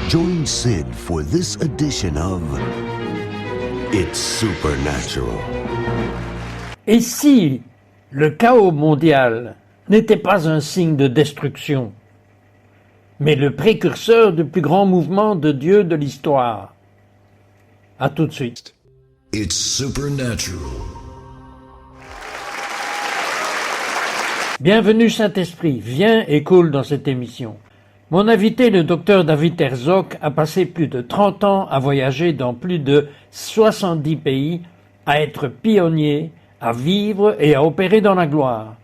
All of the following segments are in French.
Join Sid for this edition of It's Supernatural. Et si le chaos mondial n'était pas un signe de destruction, mais le précurseur du plus grand mouvement de Dieu de l'histoire? À tout de suite. It's Supernatural. Bienvenue Saint-Esprit, viens et coule dans cette émission. Mon invité, le docteur David Herzog, a passé plus de 30 ans à voyager dans plus de 70 pays, à être pionnier, à vivre et à opérer dans la gloire.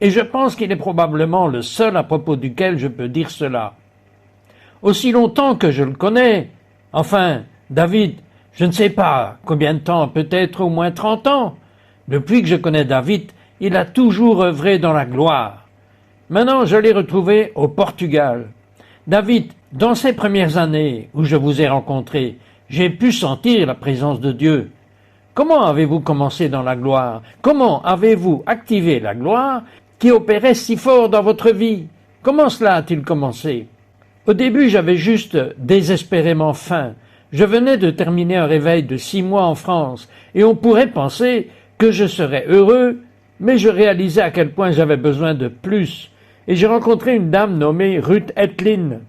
Et je pense qu'il est probablement le seul à propos duquel je peux dire cela. Aussi longtemps que je le connais, enfin, David, je ne sais pas combien de temps, peut-être au moins 30 ans. Depuis que je connais David, il a toujours œuvré dans la gloire. Maintenant, je l'ai retrouvé au Portugal. David, dans ces premières années où je vous ai rencontré, j'ai pu sentir la présence de Dieu. Comment avez-vous commencé dans la gloire? Comment avez-vous activé la gloire qui opérait si fort dans votre vie? Comment cela a-t-il commencé? Au début, j'avais juste désespérément faim. Je venais de terminer un réveil de 6 mois en France, et on pourrait penser que je serais heureux, mais je réalisais à quel point j'avais besoin de plus. Et j'ai rencontré une dame nommée Ruth Etlin.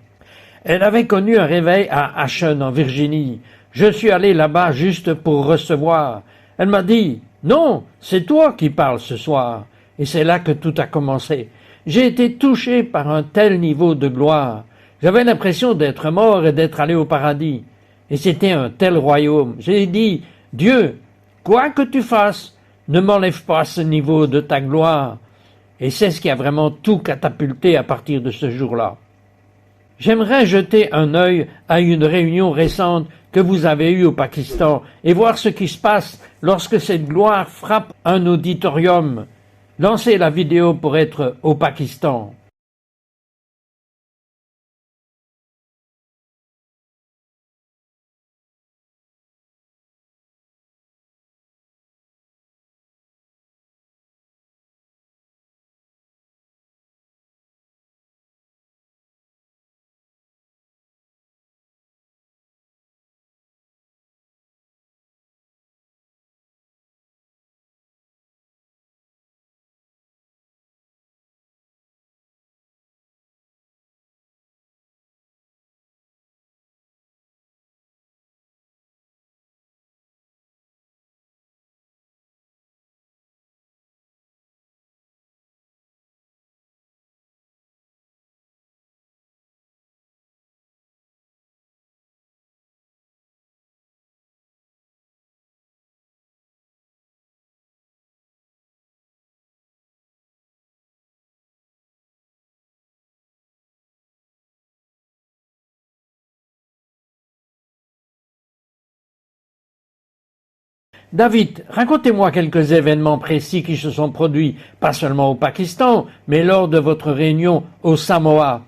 Elle avait connu un réveil à Ashen, en Virginie. Je suis allé là-bas juste pour recevoir. Elle m'a dit « Non, c'est toi qui parles ce soir. » Et c'est là que tout a commencé. J'ai été touché par un tel niveau de gloire. J'avais l'impression d'être mort et d'être allé au paradis. Et c'était un tel royaume. J'ai dit « Dieu, quoi que tu fasses, ne m'enlève pas ce niveau de ta gloire. » Et c'est ce qui a vraiment tout catapulté à partir de ce jour-là. J'aimerais jeter un œil à une réunion récente que vous avez eue au Pakistan et voir ce qui se passe lorsque cette gloire frappe un auditorium. Lancez la vidéo pour être au Pakistan. David, racontez-moi quelques événements précis qui se sont produits, pas seulement au Pakistan, mais lors de votre réunion au Samoa.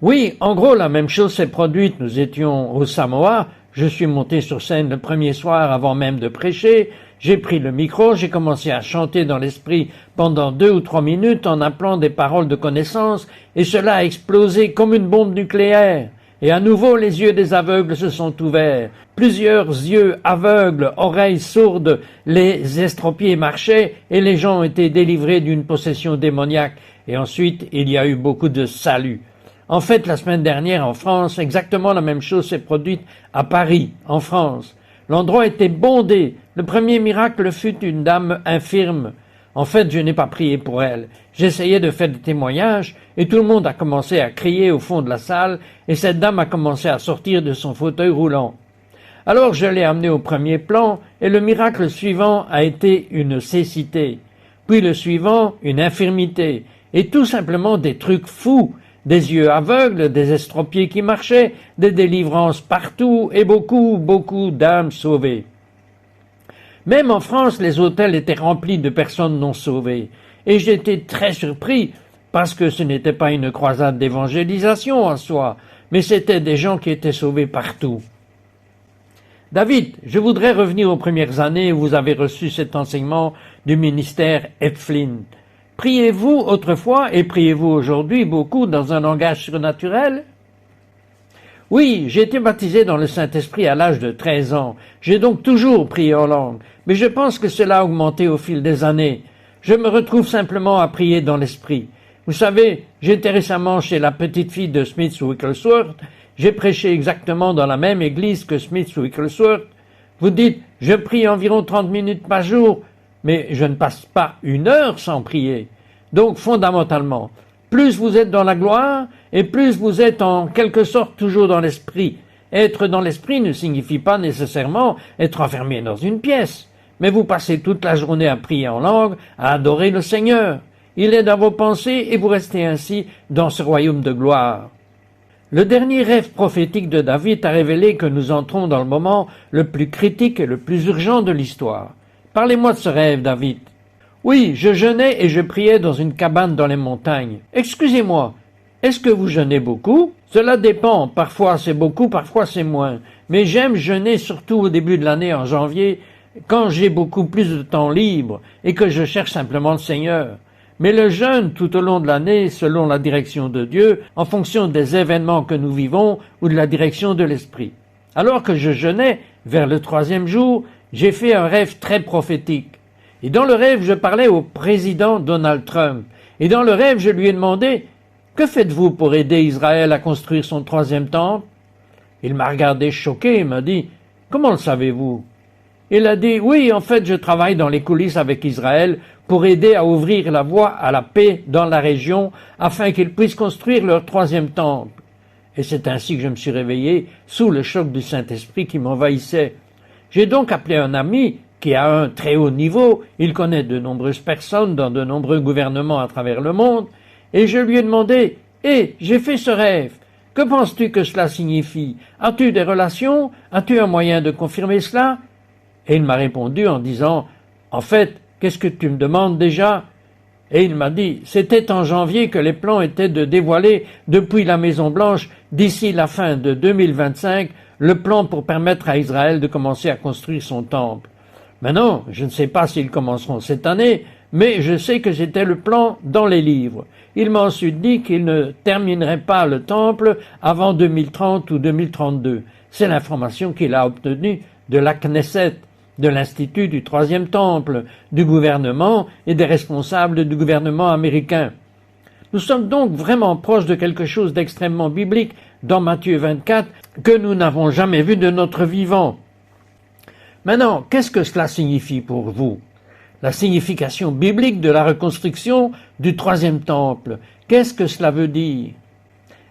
Oui, en gros, la même chose s'est produite. Nous étions au Samoa, je suis monté sur scène le premier soir avant même de prêcher, j'ai pris le micro, j'ai commencé à chanter dans l'esprit pendant 2 ou 3 minutes en appelant des paroles de connaissance, et cela a explosé comme une bombe nucléaire. Et à nouveau, les yeux des aveugles se sont ouverts. Plusieurs yeux aveugles, oreilles sourdes, les estropiés marchaient et les gens ont été délivrés d'une possession démoniaque. Et ensuite, il y a eu beaucoup de salut. En fait, la semaine dernière en France, exactement la même chose s'est produite à Paris, en France. L'endroit était bondé. Le premier miracle fut une dame infirme. En fait, je n'ai pas prié pour elle. J'essayais de faire des témoignages et tout le monde a commencé à crier au fond de la salle et cette dame a commencé à sortir de son fauteuil roulant. Alors je l'ai amenée au premier plan et le miracle suivant a été une cécité. Puis le suivant, une infirmité. Et tout simplement des trucs fous. Des yeux aveugles, des estropiés qui marchaient, des délivrances partout et beaucoup d'âmes sauvées. Même en France, les hôtels étaient remplis de personnes non sauvées. Et j'étais très surpris, parce que ce n'était pas une croisade d'évangélisation en soi, mais c'était des gens qui étaient sauvés partout. David, je voudrais revenir aux premières années où vous avez reçu cet enseignement du ministère Etlin. Priez-vous autrefois et priez-vous aujourd'hui beaucoup dans un langage surnaturel? Oui, j'ai été baptisé dans le Saint-Esprit à l'âge de 13 ans. J'ai donc toujours prié en langue. Mais je pense que cela a augmenté au fil des années. Je me retrouve simplement à prier dans l'Esprit. Vous savez, j'étais récemment chez la petite fille de Smith Wigglesworth. J'ai prêché exactement dans la même église que Smith Wigglesworth. Vous dites, je prie environ 30 minutes par jour, mais je ne passe pas 1 heure sans prier. Donc, fondamentalement, plus vous êtes dans la gloire, et plus vous êtes en quelque sorte toujours dans l'esprit. Être dans l'esprit ne signifie pas nécessairement être enfermé dans une pièce, mais vous passez toute la journée à prier en langue, à adorer le Seigneur. Il est dans vos pensées et vous restez ainsi dans ce royaume de gloire. Le dernier rêve prophétique de David a révélé que nous entrons dans le moment le plus critique et le plus urgent de l'histoire. Parlez-moi de ce rêve, David. Oui, je jeûnais et je priais dans une cabane dans les montagnes. Excusez-moi, est-ce que vous jeûnez beaucoup? Cela dépend, parfois c'est beaucoup, parfois c'est moins. Mais j'aime jeûner surtout au début de l'année, en janvier, quand j'ai beaucoup plus de temps libre et que je cherche simplement le Seigneur. Mais le jeûne tout au long de l'année, selon la direction de Dieu, en fonction des événements que nous vivons ou de la direction de l'Esprit. Alors que je jeûnais, vers le 3e jour, j'ai fait un rêve très prophétique. Et dans le rêve, je parlais au président Donald Trump. Et dans le rêve, je lui ai demandé « Que faites-vous pour aider Israël à construire son 3e temple ?» Il m'a regardé choqué et m'a dit « Comment le savez-vous » Il a dit « Oui, en fait, je travaille dans les coulisses avec Israël pour aider à ouvrir la voie à la paix dans la région afin qu'ils puissent construire leur 3e temple. » Et c'est ainsi que je me suis réveillé sous le choc du Saint-Esprit qui m'envahissait. J'ai donc appelé un ami qui a un très haut niveau, il connaît de nombreuses personnes dans de nombreux gouvernements à travers le monde, et je lui ai demandé « Hé, j'ai fait ce rêve, que penses-tu que cela signifie? As-tu des relations? As-tu un moyen de confirmer cela ?» Et il m'a répondu en disant « En fait, qu'est-ce que tu me demandes déjà ?» Et il m'a dit « C'était en janvier que les plans étaient de dévoiler depuis la Maison-Blanche, d'ici la fin de 2025, le plan pour permettre à Israël de commencer à construire son temple. Maintenant, je ne sais pas s'ils commenceront cette année, mais je sais que c'était le plan dans les livres. Il m'a ensuite dit qu'il ne terminerait pas le temple avant 2030 ou 2032. C'est l'information qu'il a obtenue de la Knesset, de l'Institut du 3e temple, du gouvernement et des responsables du gouvernement américain. Nous sommes donc vraiment proches de quelque chose d'extrêmement biblique dans Matthieu 24 que nous n'avons jamais vu de notre vivant. Maintenant, qu'est-ce que cela signifie pour vous? La signification biblique de la reconstruction du 3e temple. Qu'est-ce que cela veut dire?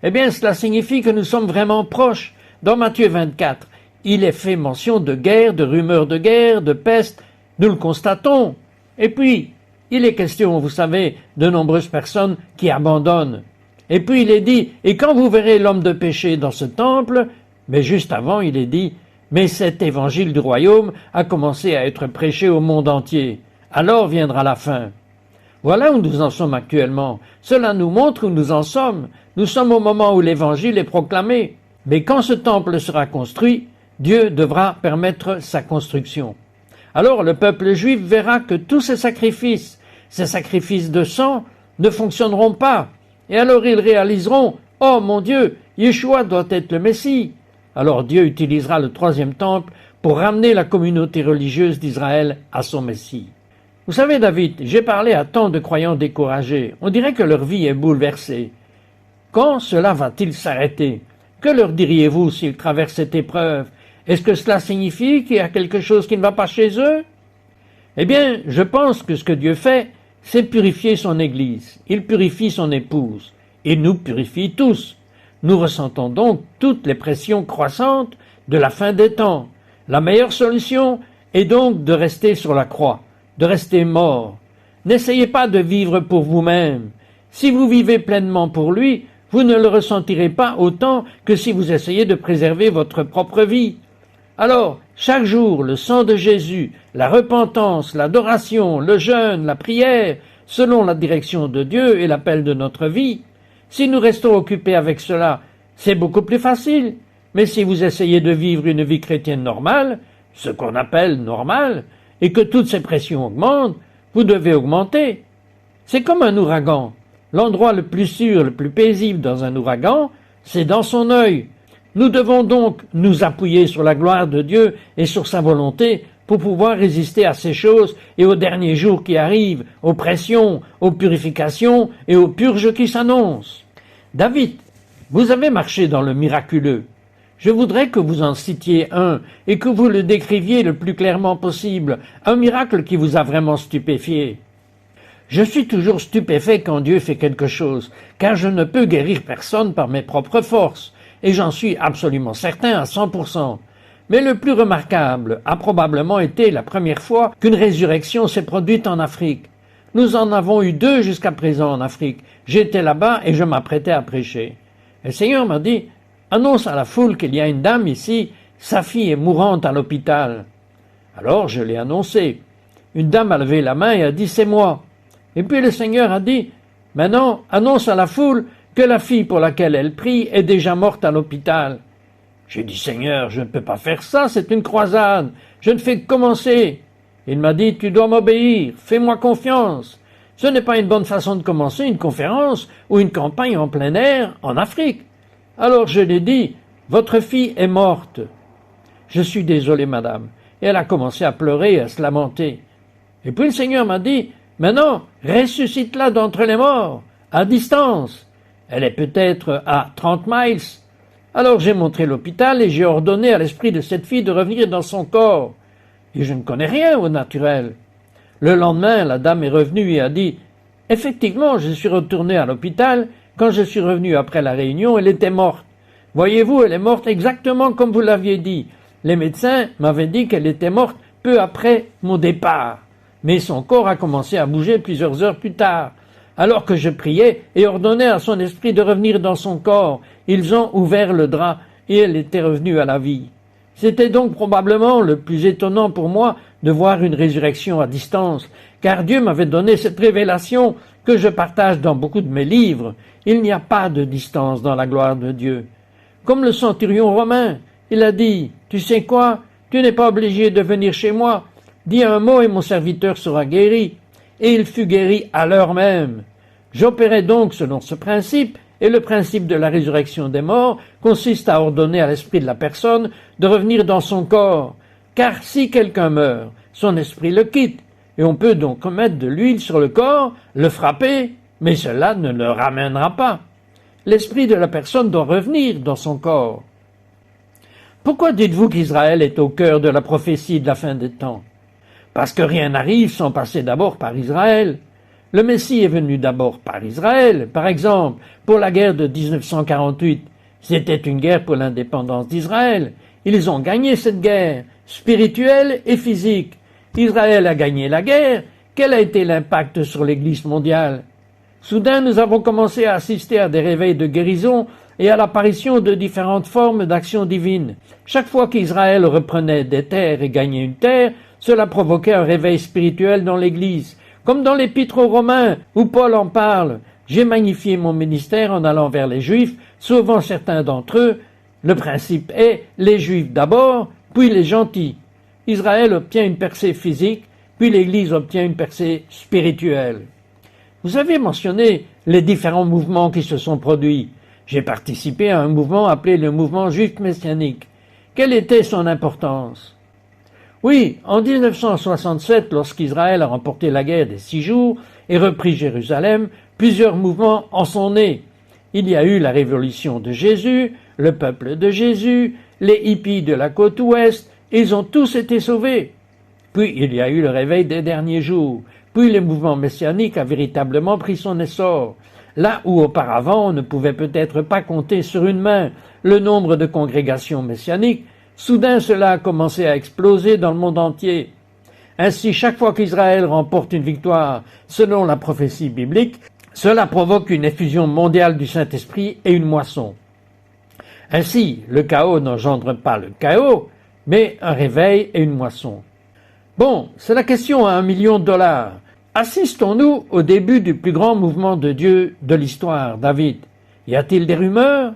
Eh bien, cela signifie que nous sommes vraiment proches. Dans Matthieu 24, il est fait mention de guerre, de rumeurs de guerre, de peste. Nous le constatons. Et puis, il est question, vous savez, de nombreuses personnes qui abandonnent. Et puis il est dit, et quand vous verrez l'homme de péché dans ce temple, mais juste avant, il est dit, mais cet évangile du royaume a commencé à être prêché au monde entier. Alors viendra la fin. Voilà où nous en sommes actuellement. Cela nous montre où nous en sommes. Nous sommes au moment où l'évangile est proclamé. Mais quand ce temple sera construit, Dieu devra permettre sa construction. Alors le peuple juif verra que tous ces sacrifices de sang, ne fonctionneront pas. Et alors ils réaliseront, « Oh mon Dieu, Yeshua doit être le Messie !» Alors Dieu utilisera le 3e temple pour ramener la communauté religieuse d'Israël à son Messie. Vous savez, David, j'ai parlé à tant de croyants découragés. On dirait que leur vie est bouleversée. Quand cela va-t-il s'arrêter? Que leur diriez-vous s'ils traversent cette épreuve? Est-ce que cela signifie qu'il y a quelque chose qui ne va pas chez eux? Eh bien, je pense que ce que Dieu fait, c'est purifier son Église. Il purifie son épouse. Il nous purifie tous. Nous ressentons donc toutes les pressions croissantes de la fin des temps. La meilleure solution est donc de rester sur la croix, de rester mort. N'essayez pas de vivre pour vous-même. Si vous vivez pleinement pour lui, vous ne le ressentirez pas autant que si vous essayez de préserver votre propre vie. Alors, chaque jour, le sang de Jésus, la repentance, l'adoration, le jeûne, la prière, selon la direction de Dieu et l'appel de notre vie, si nous restons occupés avec cela, c'est beaucoup plus facile. Mais si vous essayez de vivre une vie chrétienne normale, ce qu'on appelle normale, et que toutes ces pressions augmentent, vous devez augmenter. C'est comme un ouragan. L'endroit le plus sûr, le plus paisible dans un ouragan, c'est dans son œil. Nous devons donc nous appuyer sur la gloire de Dieu et sur sa volonté pour pouvoir résister à ces choses et aux derniers jours qui arrivent, aux pressions, aux purifications et aux purges qui s'annoncent. David, vous avez marché dans le miraculeux. Je voudrais que vous en citiez un et que vous le décriviez le plus clairement possible, un miracle qui vous a vraiment stupéfié. Je suis toujours stupéfait quand Dieu fait quelque chose, car je ne peux guérir personne par mes propres forces, et j'en suis absolument certain à 100%. Mais le plus remarquable a probablement été la première fois qu'une résurrection s'est produite en Afrique. Nous en avons eu 2 jusqu'à présent en Afrique. J'étais là-bas et je m'apprêtais à prêcher. Le Seigneur m'a dit, annonce à la foule qu'il y a une dame ici, sa fille est mourante à l'hôpital. Alors je l'ai annoncé. Une dame a levé la main et a dit, c'est moi. Et puis le Seigneur a dit, maintenant annonce à la foule que la fille pour laquelle elle prie est déjà morte à l'hôpital. J'ai dit, Seigneur, je ne peux pas faire ça, c'est une croisade, je ne fais que commencer. Il m'a dit, tu dois m'obéir, fais-moi confiance. Ce n'est pas une bonne façon de commencer une conférence ou une campagne en plein air en Afrique. Alors je lui ai dit, votre fille est morte. Je suis désolé, madame. Et elle a commencé à pleurer et à se lamenter. Et puis le Seigneur m'a dit, maintenant, ressuscite-la d'entre les morts, à distance. Elle est peut-être à 30 miles. Alors j'ai montré l'hôpital et j'ai ordonné à l'esprit de cette fille de revenir dans son corps. Et je ne connais rien au naturel. Le lendemain, la dame est revenue et a dit, « Effectivement, je suis retourné à l'hôpital. Quand je suis revenu après la réunion, elle était morte. Voyez-vous, elle est morte exactement comme vous l'aviez dit. Les médecins m'avaient dit qu'elle était morte peu après mon départ. Mais son corps a commencé à bouger plusieurs heures plus tard. Alors que je priais et ordonnais à son esprit de revenir dans son corps, ils ont ouvert le drap et elle était revenue à la vie. C'était donc probablement le plus étonnant pour moi de voir une résurrection à distance, car Dieu m'avait donné cette révélation que je partage dans beaucoup de mes livres. Il n'y a pas de distance dans la gloire de Dieu. Comme le centurion romain, il a dit, « Tu sais quoi? Tu n'es pas obligé de venir chez moi. Dis un mot et mon serviteur sera guéri. » Et il fut guéri à l'heure même. J'opérais donc selon ce principe, et le principe de la résurrection des morts consiste à ordonner à l'esprit de la personne de revenir dans son corps. Car si quelqu'un meurt, son esprit le quitte, et on peut donc mettre de l'huile sur le corps, le frapper, mais cela ne le ramènera pas. L'esprit de la personne doit revenir dans son corps. Pourquoi dites-vous qu'Israël est au cœur de la prophétie de la fin des temps? Parce que rien n'arrive sans passer d'abord par Israël. Le Messie est venu d'abord par Israël. Par exemple, pour la guerre de 1948, c'était une guerre pour l'indépendance d'Israël. Ils ont gagné cette guerre, spirituelle et physique. Israël a gagné la guerre. Quel a été l'impact sur l'Église mondiale? Soudain, nous avons commencé à assister à des réveils de guérison et à l'apparition de différentes formes d'action divine. Chaque fois qu'Israël reprenait des terres et gagnait une terre, cela provoquait un réveil spirituel dans l'Église. Comme dans l'Épître aux Romains, où Paul en parle, « J'ai magnifié mon ministère en allant vers les Juifs, sauvant certains d'entre eux. Le principe est les Juifs d'abord, puis les gentils. » Israël obtient une percée physique, puis l'Église obtient une percée spirituelle. Vous avez mentionné les différents mouvements qui se sont produits. J'ai participé à un mouvement appelé le mouvement juif messianique. Quelle était son importance? Oui, en 1967, lorsqu'Israël a remporté la guerre des 6 jours et repris Jérusalem, plusieurs mouvements en sont nés. Il y a eu la révolution de Jésus, le peuple de Jésus, les hippies de la côte ouest, ils ont tous été sauvés. Puis il y a eu le réveil des derniers jours. Puis le mouvement messianique a véritablement pris son essor. Là où auparavant on ne pouvait peut-être pas compter sur une main le nombre de congrégations messianiques, soudain cela a commencé à exploser dans le monde entier. Ainsi, chaque fois qu'Israël remporte une victoire selon la prophétie biblique, cela provoque une effusion mondiale du Saint-Esprit et une moisson. Ainsi, le chaos n'engendre pas le chaos, mais un réveil et une moisson. Bon, c'est la question à $1 million. Assistons-nous au début du plus grand mouvement de Dieu de l'histoire, David? Y a-t-il des rumeurs?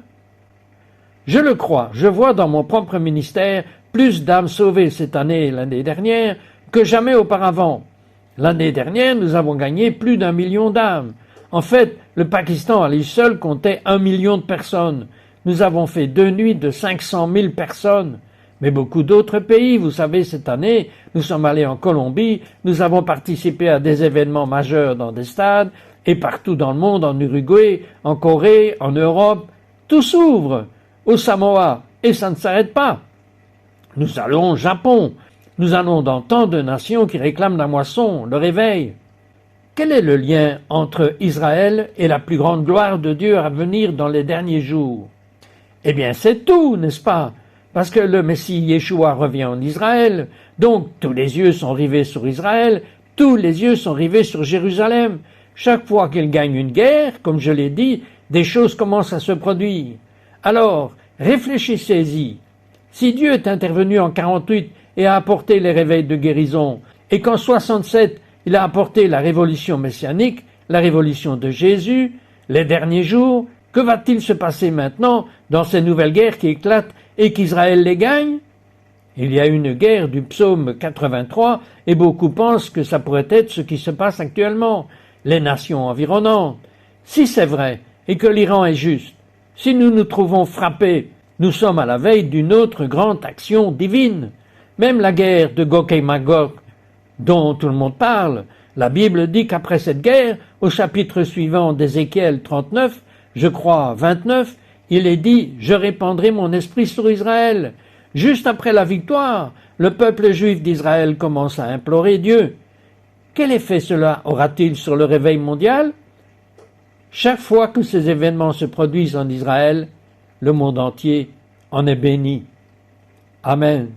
Je le crois, je vois dans mon propre ministère plus d'âmes sauvées cette année et l'année dernière que jamais auparavant. L'année dernière, nous avons gagné plus d'1 million d'âmes. En fait, le Pakistan à lui seul comptait 1 million de personnes. nous avons fait 2 nuits de 500 000 personnes. Mais beaucoup d'autres pays, vous savez, cette année, nous sommes allés en Colombie, nous avons participé à des événements majeurs dans des stades, et partout dans le monde, en Uruguay, en Corée, en Europe, tout s'ouvre, au Samoa, et ça ne s'arrête pas. Nous allons au Japon, nous allons dans tant de nations qui réclament la moisson, le réveil. Quel est le lien entre Israël et la plus grande gloire de Dieu à venir dans les derniers jours? Eh bien, c'est tout, n'est-ce pas? Parce que le Messie Yeshua revient en Israël, donc tous les yeux sont rivés sur Israël, tous les yeux sont rivés sur Jérusalem. Chaque fois qu'il gagne une guerre, comme je l'ai dit, des choses commencent à se produire. Alors, réfléchissez-y. Si Dieu est intervenu en 48 et a apporté les réveils de guérison, et qu'en 67, il a apporté la révolution messianique, la révolution de Jésus, les derniers jours, que va-t-il se passer maintenant dans ces nouvelles guerres qui éclatent et qu'Israël les gagne? Il y a une guerre du psaume 83 et beaucoup pensent que ça pourrait être ce qui se passe actuellement, les nations environnantes. Si c'est vrai et que l'Iran est juste, si nous nous trouvons frappés, nous sommes à la veille d'une autre grande action divine. Même la guerre de Gog et Magog, dont tout le monde parle, la Bible dit qu'après cette guerre, au chapitre suivant d'Ézéchiel 39, je crois 29, il est dit « Je répandrai mon esprit sur Israël ». Juste après la victoire, le peuple juif d'Israël commence à implorer Dieu. Quel effet cela aura-t-il sur le réveil mondial? Chaque fois que ces événements se produisent en Israël, le monde entier en est béni. Amen.